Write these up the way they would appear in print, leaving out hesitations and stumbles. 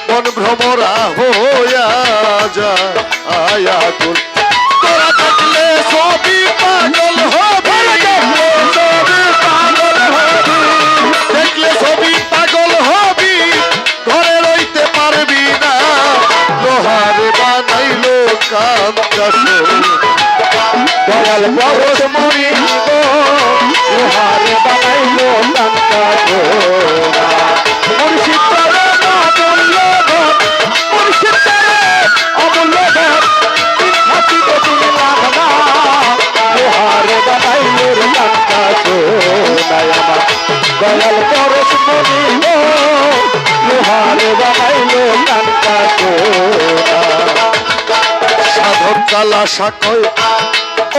মন ভ্রমরা হইয়া যায় আয়াতুল তোরা দেখলে ছবি পাগল হবি দেখলে ছবি পাগল হবি ঘরে রইতে পারবি না লোহার বানাইলো কাঞ্চা দয়াল পরশ মনি গো লোহার বানাইলো কাঞ্চা মুর্শিদ করে না বললো মুর্শিদ করে অমূল্য ধন হাসিতে দিলাম না লোহার বানাইলো কাঞ্চা সোনায় আমার দয়াল পরশ মনি গো লোহার বানাইলো কাঞ্চা সোনা সাধক কালা সাকয়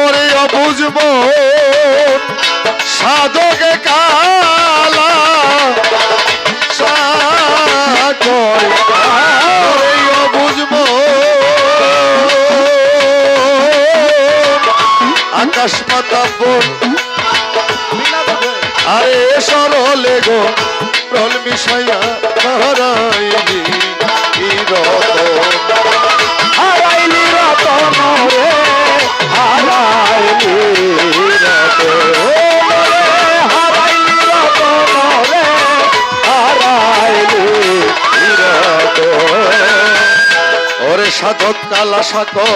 ওরে অবুঝবো সাধকে কালা সাকয় ওরে অবুঝবো আকাশ পাতাবন আরে সরলে গো প্রল মিশাইয়া হারাইলি হারাইলি রতন রে হারাইলি রতন হারাইলি রতন রে হারাইলি রতন ওরে সাধক কালা সাকয়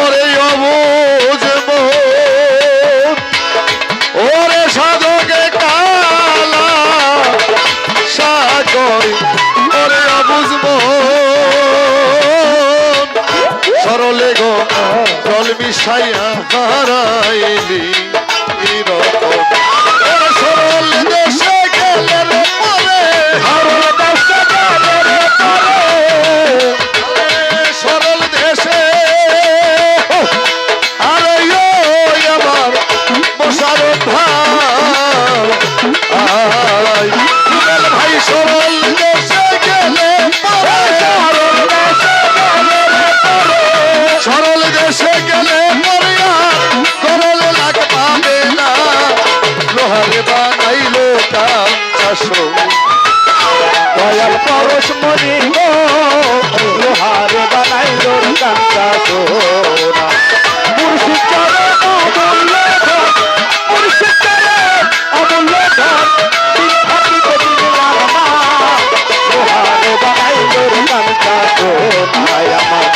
ওরে অবুঝব ওরে সাধকে কালা সাকয় ওরে অবুঝব সরলে গো জল মিশাইয়া হারাইলি রতন সরল দেশে গেলে পরে সরল দেশে গেলে পরে সরল দেশে আরে আমার বসার ভাই ভাই সরল দেশে গেলে পরে সরল দেশে গেলে মরিয়া করল লাগ পাবে না লোহারে বানাইলো কাঞ্চা দয়াল পরশ মনি গো লোহারে বানাইলো কাঞ্চা সোনা মুর্শিদ করে অমূল্য ধন মুর্শিদ করে অমূল্য ধন হাসিতে দিলাম না লোহারে বানাইলো কাঞ্চা সোনায় আমার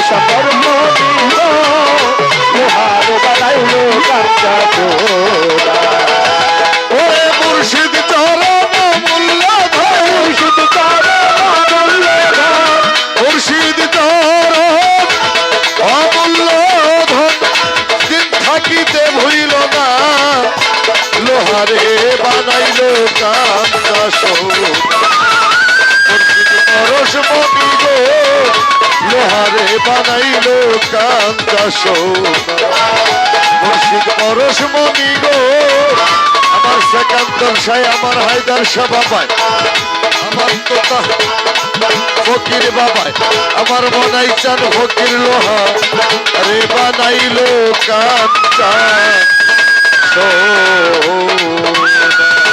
সকল মনি গো লোহার বানাইলো কাঞ্চা সোনা ওরে মুর্শিদ চরণ অমূল্য ধন মুর্শিদ চরণ অমূল্য ধন মুর্শিদ চরণ অমূল্য ধন দিন থাকিতে ভুইল না লোহারে বানাইলো কাঞ্চা সোনা মুর্শিদ পরশ মনি গো লোহারে বানাইলো কাঞ্চা সোনা মুর্শিদ পরশ মনি গো আমার সেকান্দর সাই আমার হায়দার শাহ বাবাই আমার তোতা ফকির বাবাই আমার মনাই চান ফকির লোহা রে বানাইলো কাঞ্চা সোনা